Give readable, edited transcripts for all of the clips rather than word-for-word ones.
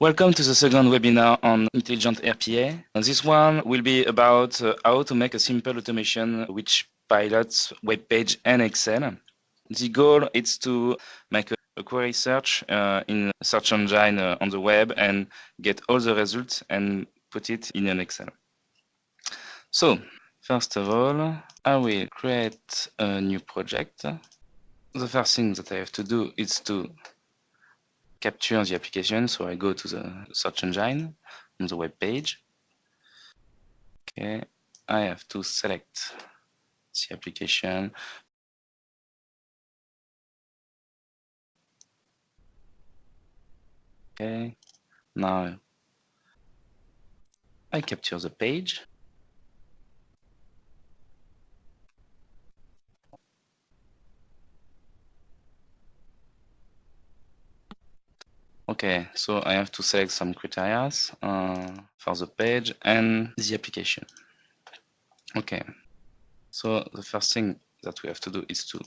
Welcome to the second webinar on Intelligent RPA. And this one will be about how to make a simple automation which pilots web page and Excel. The goal is to make a query search in a search engine on the web and get all the results and put it in an Excel. So, first of all, I will create a new project. The first thing that I have to do is to capture the application. So I go to the search engine on the web page. Okay, I have to select the application. Okay, now I capture the page. Okay, so I have to select some criteria for the page and the application. Okay, so the first thing that we have to do is to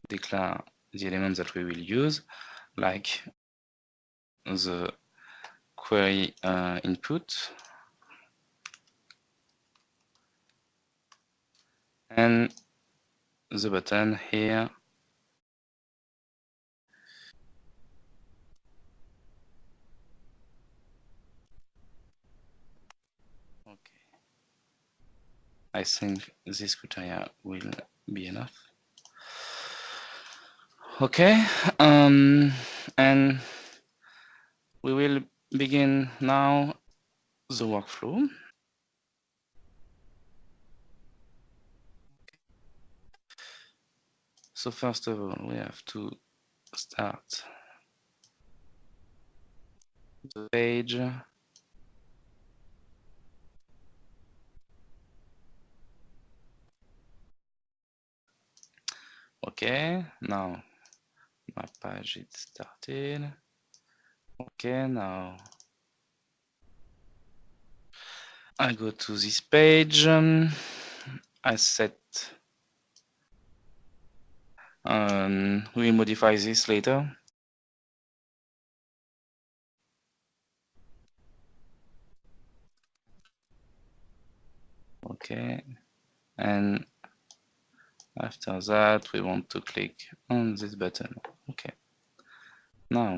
declare the elements that we will use, like the query input and the button here. Okay, I think this criteria will be enough. Okay, and we will begin now the workflow. So first of all, we have to start the page. Okay, now my page is started. Okay, now I go to this page. I set. We will modify this later. Okay, and after that, we want to click on this button. Okay. Now,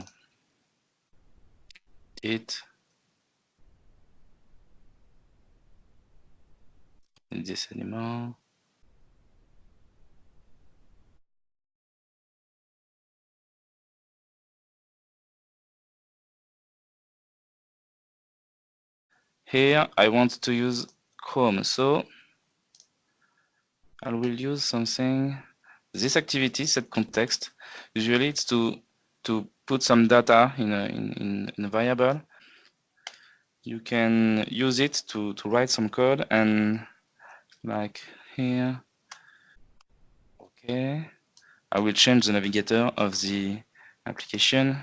this anymore. Here, I want to use Chrome, so I will use something. This activity set context. Usually, it's to put some data in a variable. You can use it to write some code, and like here. Okay, I will change the navigator of the application.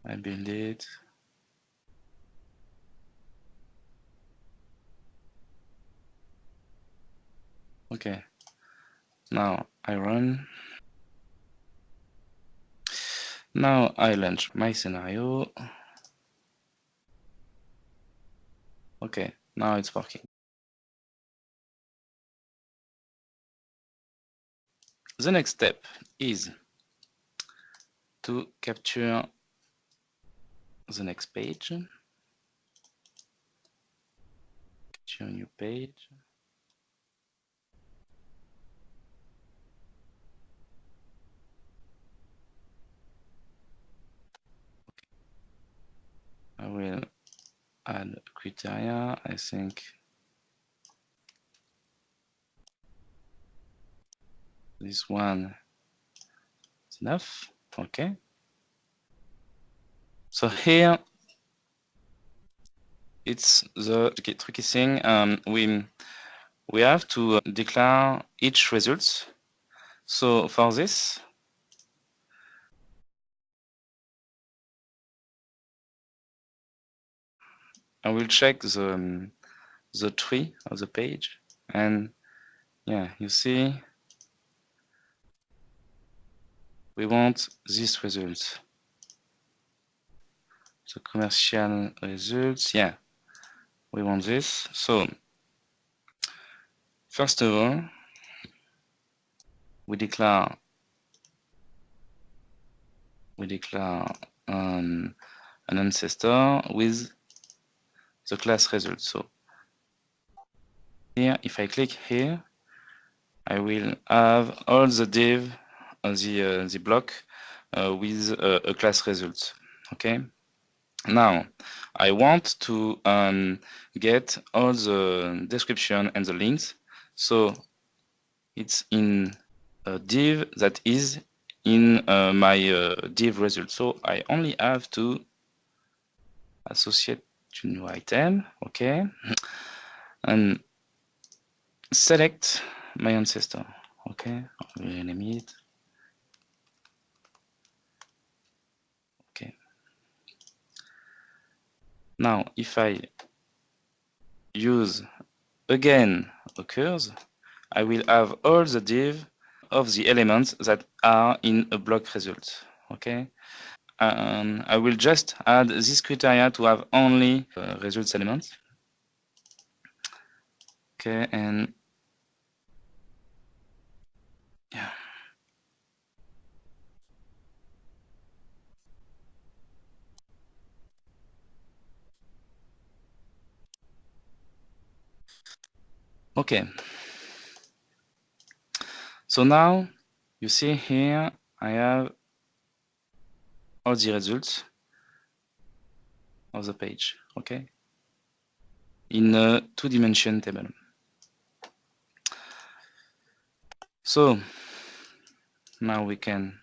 I build it. Okay, now I run. Now I launch my scenario. Okay, now it's working. The next step is to capture the next page. Capture a new page. I will add criteria. I think this one is enough. Okay. So here it's the tricky thing. We have to declare each results. So for this, I will check the tree of the page. And yeah, you see, we want this result. The commercial results, yeah, we want this. So first of all, we declare an ancestor with the class result. So here, if I click here, I will have all the div, the block with a class result. Okay. Now, I want to get all the description and the links. So it's in a div that is in my div result. So I only have to associate to new item, okay, and select my ancestor, okay. We'll rename it, okay. Now, if I use again occurs, I will have all the div of the elements that are in a block result, okay. I will just add this criteria to have only results elements, okay. And yeah, okay. So now you see here I have all the results of the page, okay, in a two-dimension table. So now we can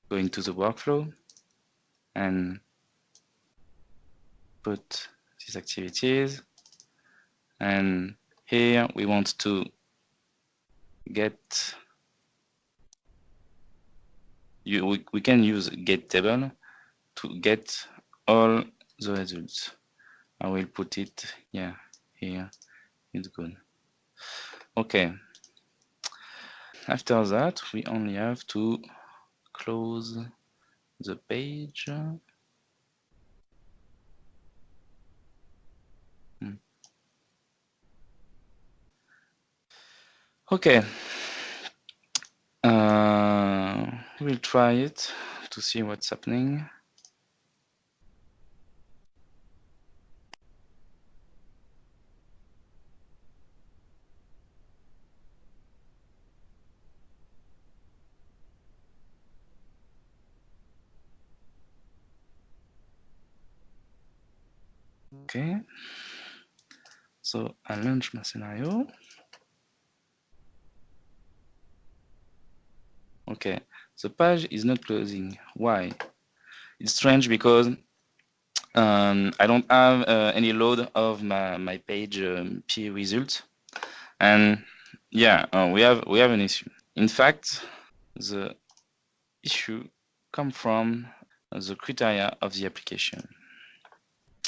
go into the workflow and put these activities, and here we want to get, we can use get table to get all the results. I will put it, yeah, here, it's good. Okay, after that we only have to close the page. Okay, we'll try it to see what's happening. Okay, so I launch my scenario. Okay, the page is not closing. Why? It's strange because I don't have any load of my page P result, and yeah, we have an issue. In fact, the issue come from the criteria of the application.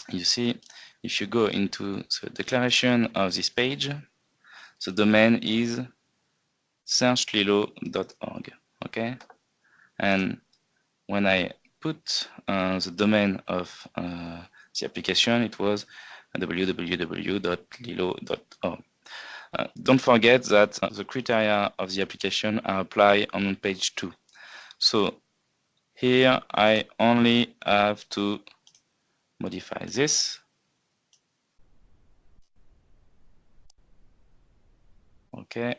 You see, if you go into the declaration of this page, the domain is searchlilo.org, okay? And when I put the domain of the application, it was www.lilo.org. Don't forget that the criteria of the application are applied on page 2. So here I only have to modify this. Okay.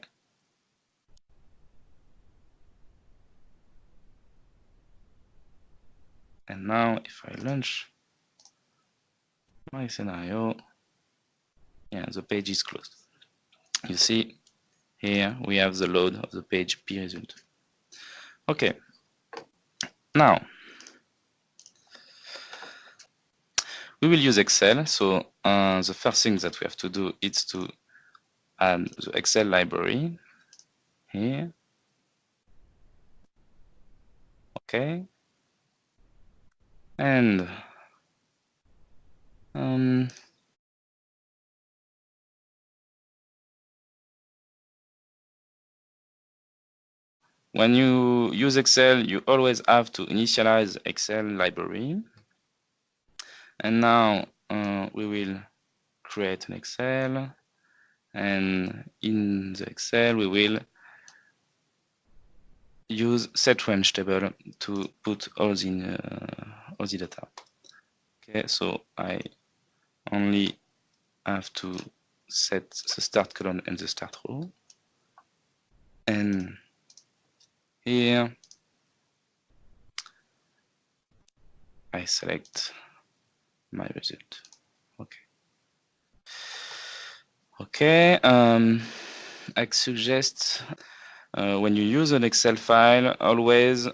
And now if I launch my scenario, yeah, the page is closed. You see, here we have the load of the page P result. Okay. Now, we will use Excel. So the first thing that we have to do is to add the Excel library here. Okay. And when you use Excel, you always have to initialize Excel library. And now we will create an Excel, and in the Excel we will use set range table to put all the data. Okay, so I only have to set the start column and the start row, and here I select my result. Okay. Okay. I suggest when you use an Excel file, always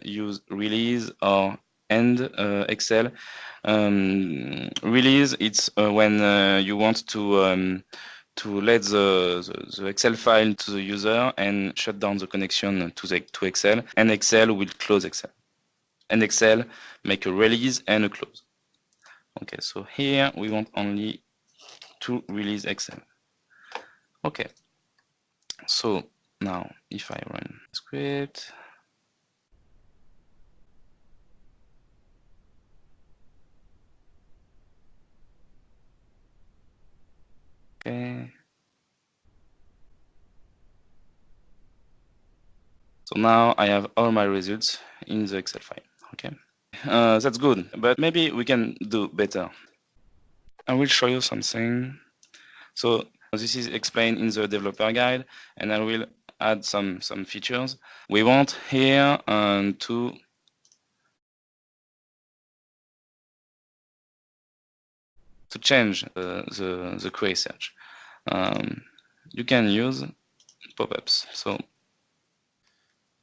use release or end Excel. Release, it's when you want to let the Excel file to the user and shut down the connection to Excel, and Excel will close Excel. And Excel make a release and a close. Okay, so here we want only to release Excel. Okay, so now if I run script, okay. So now I have all my results in the Excel file. Okay, that's good, but maybe we can do better. I will show you something. So this is explained in the developer guide, and I will add some features. We want here to change the query search. You can use pop-ups. So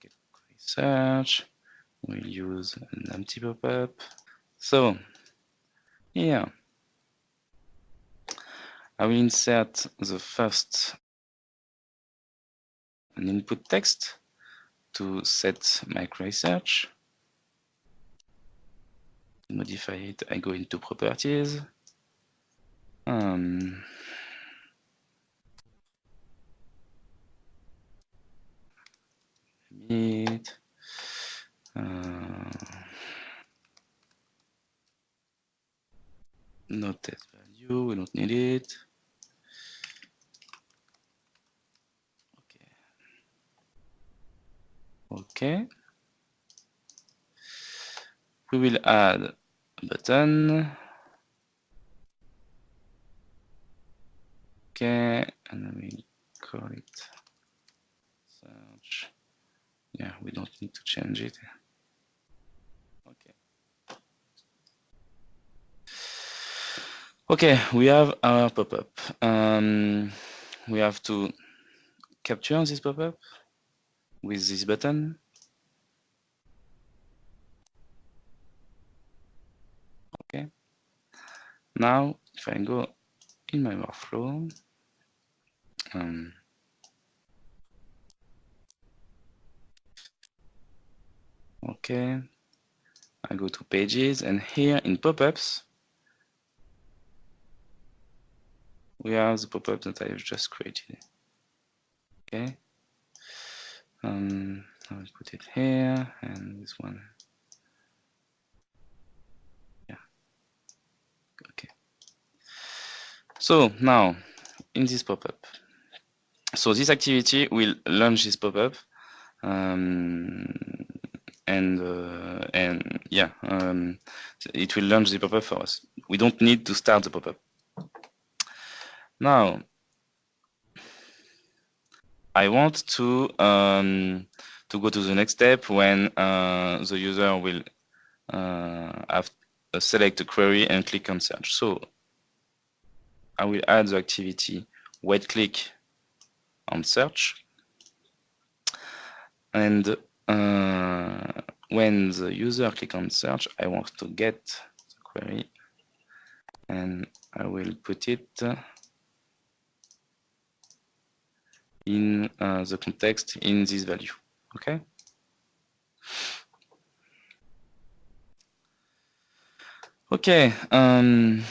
query search, we'll use an empty pop-up. So here I will insert the first an input text to set my query search. To modify it, I go into properties. Limit. No test value, we don't need it. Okay. Okay. We will add a button. Okay, and we call it search. Yeah, we don't need to change it. Okay. Okay, we have our pop-up. We have to capture this pop-up with this button. Okay. Now, if I go in my workflow, okay, I go to pages, and here in pop-ups, we have the pop-up that I've just created. Okay. I will put it here, and this one. Yeah. Okay. So now, in this pop-up, so this activity will launch this pop-up, and yeah, it will launch the pop-up for us. We don't need to start the pop-up. Now, I want to go to the next step when the user will have select a query and click on search. So I will add the activity right click on search, and when the user click on search, I want to get the query, and I will put it in the context in this value. Okay. Okay, and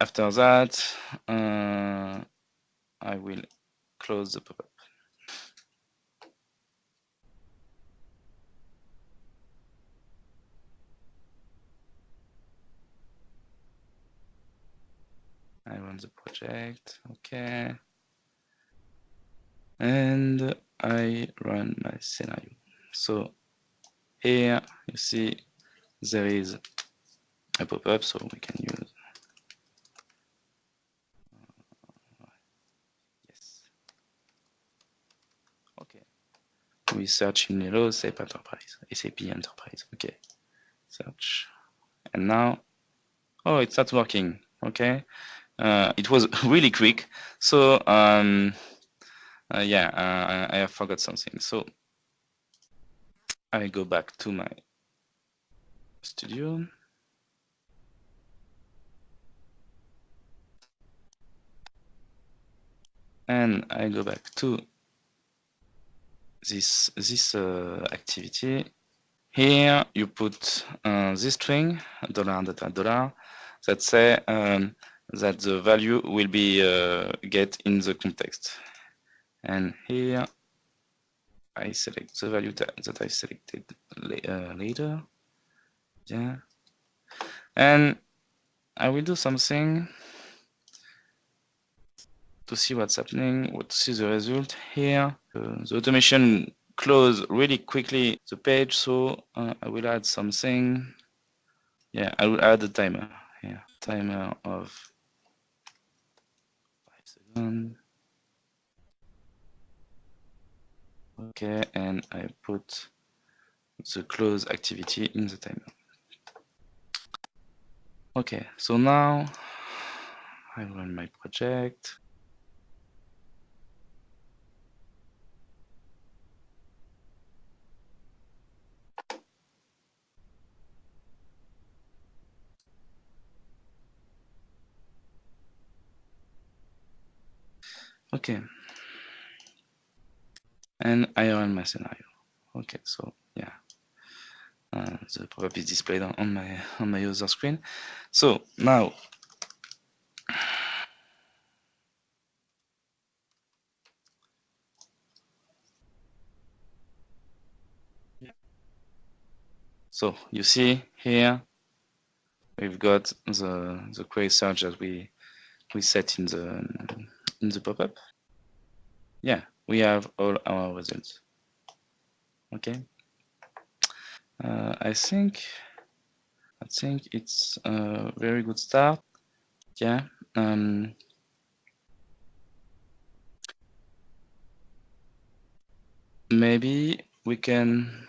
after that, I will close the pop-up. run the project. Okay. And I run my scenario. So here you see there is a pop-up, so we can use yes. Okay. We search in yellow, SAP Enterprise, SAP Enterprise. Okay. Search. And now, oh, it's not working. Okay. It was really quick. So yeah, I have forgot something. So I go back to my studio. And I go back to this activity. Here you put this string $, that say that the value will be get in the context. And here I select the value that I selected later. Yeah. And I will do something to see what's happening, to see the result here. The automation close really quickly the page, so I will add something. Yeah, I will add a timer here. Timer of 5 seconds. Okay, and I put the close activity in the timer. Okay, so now I run my project. Okay, and I run my scenario. Okay, so yeah, the pop-up is displayed on my user screen. So now so you see here we've got the query search that we set in the pop-up. Yeah, we have all our results. Okay. I think it's a very good start. Yeah. Maybe we can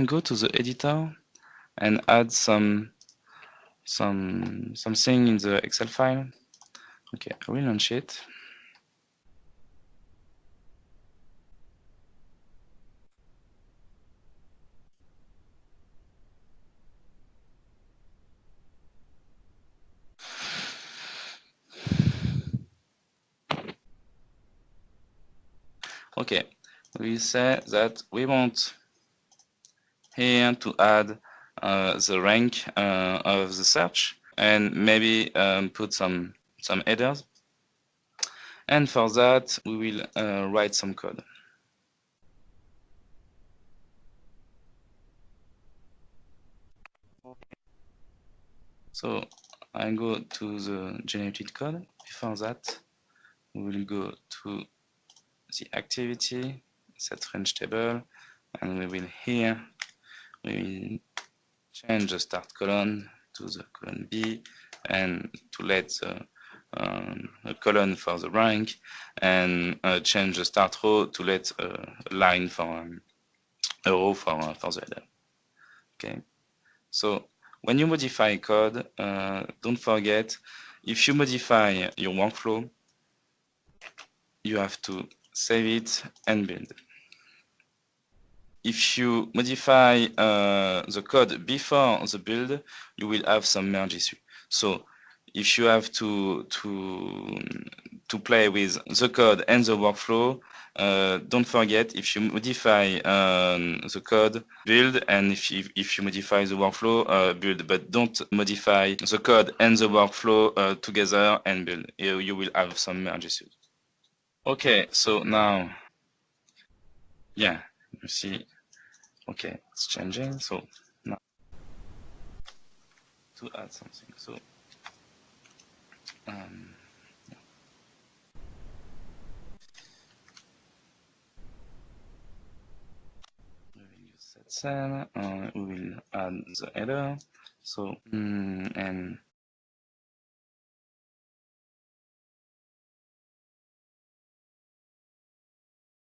go to the editor and add something in the Excel file. Okay, I will launch it. Okay, we say that we want here to add the rank of the search and maybe put some headers. And for that, we will write some code. So I go to the generated code. Before that, we will go to the activity, set range table, and we will here, we will change the start column to the column B, and to let a column for the rank, and change the start row to let a line for a row for the header. Okay, so when you modify code, don't forget, if you modify your workflow, you have to save it and build. If you modify the code before the build, you will have some merge issue. So if you have to play with the code and the workflow, don't forget, if you modify the code, build, and if you modify the workflow, build, but don't modify the code and the workflow together and build. You will have some merge issues. Okay, so now, yeah, you see, okay, it's changing. So now to add something. So cell, we will add the header. So, and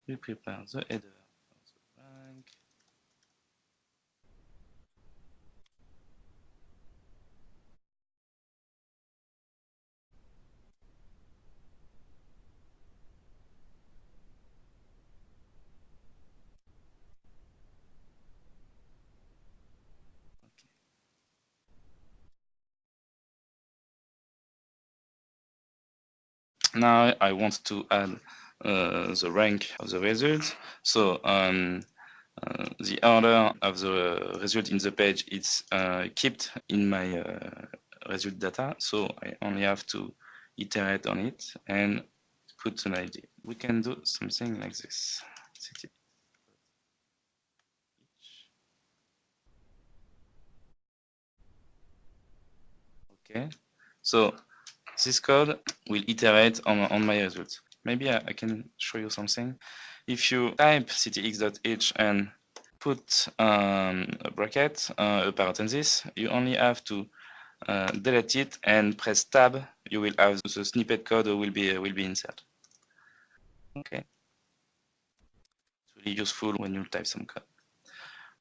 we prepare the header of the rank. Now I want to add the rank of the result. So the order of the result in the page is kept in my result data. So I only have to iterate on it and put an ID. We can do something like this. Okay, so this code will iterate on my result. Maybe I can show you something. If you type ctx.h and put a bracket, a parenthesis, you only have to delete it and press tab. You will have the snippet code will be inserted. Okay, it's really useful when you type some code.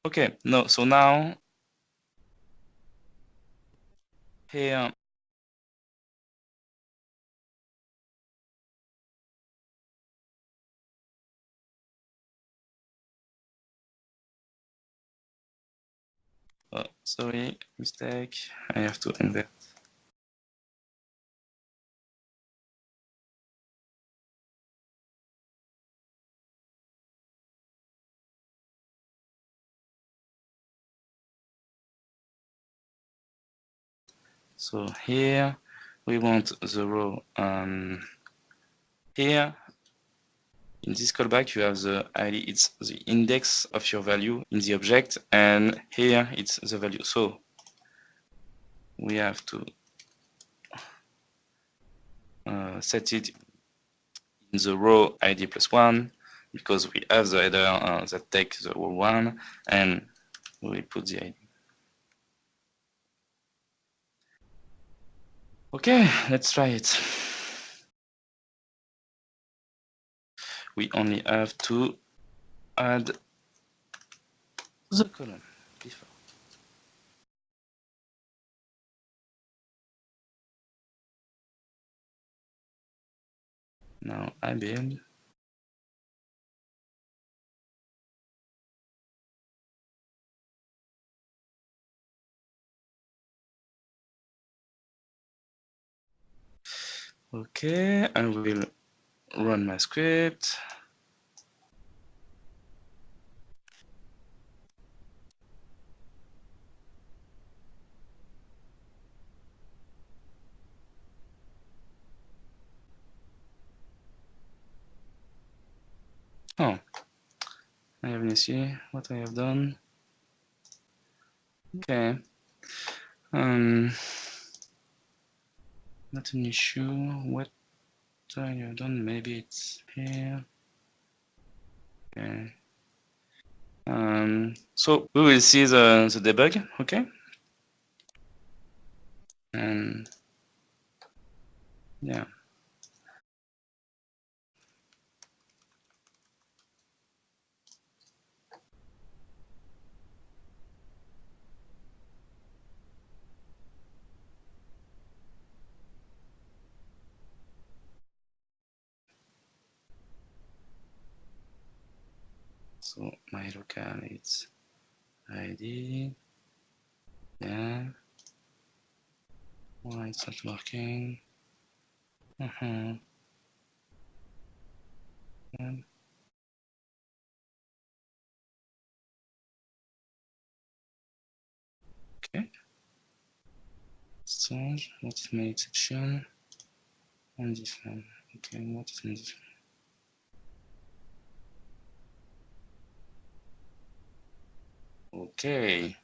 Okay, no, so now here sorry, mistake. I have to invert. So here we want the row here. In this callback, you have the ID, it's the index of your value in the object, and here it's the value. So we have to set it in the row ID plus 1, because we have the header that takes the row 1, and we will put the ID. Okay, let's try it. We only have to add the column before. Now I build. Okay, I will run my script. Oh, I have an issue. What I have done. Okay. Not an issue. What I have done? Maybe it's here. Okay. So we will see the debug. Okay. And yeah. So my local it's ID. Yeah. Why it's not working? Yeah. Okay. Strange. What is my exception? And this one. Okay. What is in this one? Okay.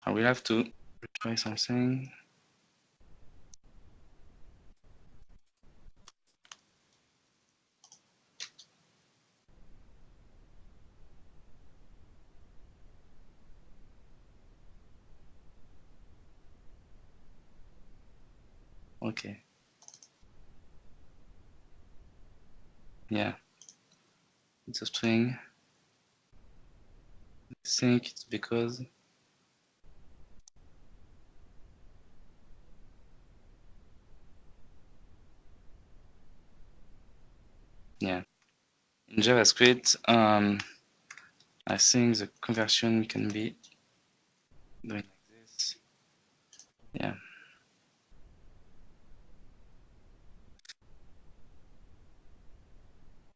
I will have to try something. Okay. Yeah, it's a string. I think it's because yeah. In JavaScript, I think the conversion can be doing like this. Yeah.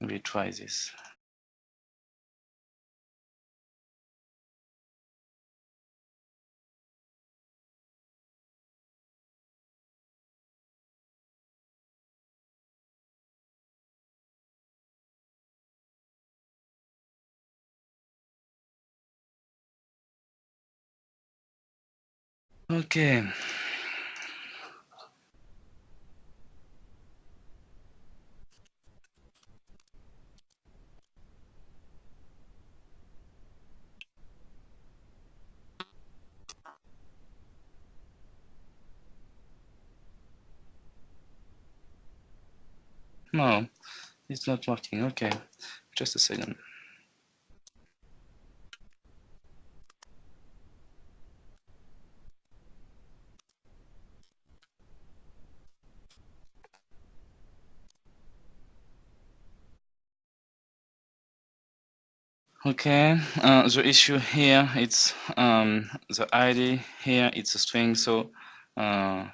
We try this. Okay. No, it's not working. Okay. Just a second. Okay, the issue here, it's the ID here, it's a string, so yeah,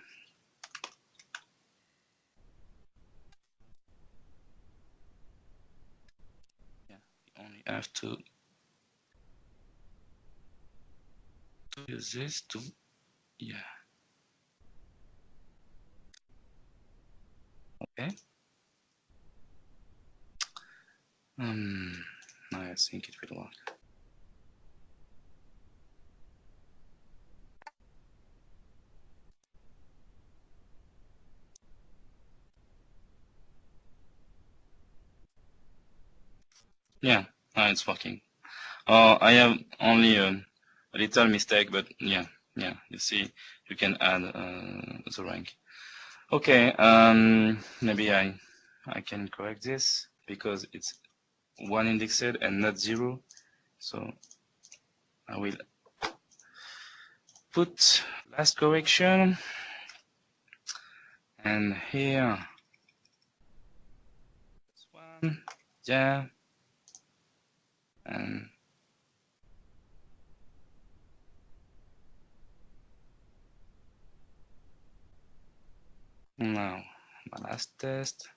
you only have to use this to, yeah, okay. Now I think it will work. Yeah, now it's working. I have only a little mistake, but yeah, you see, you can add the rank. Okay, maybe I can correct this because it's one indexed and not 0. So I will put last correction, and here this one, yeah, and now my last test.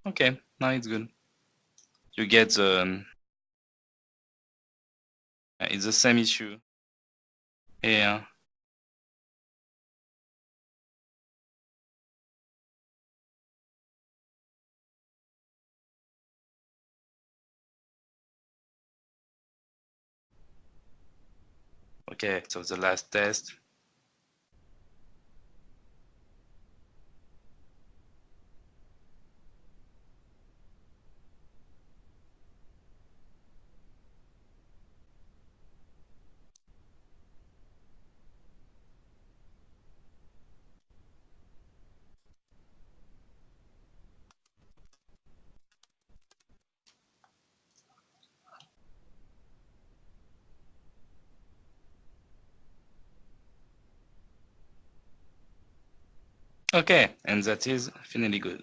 Okay, now it's good. You get the it's the same issue here. Okay, so the last test. Okay, and that is finally good.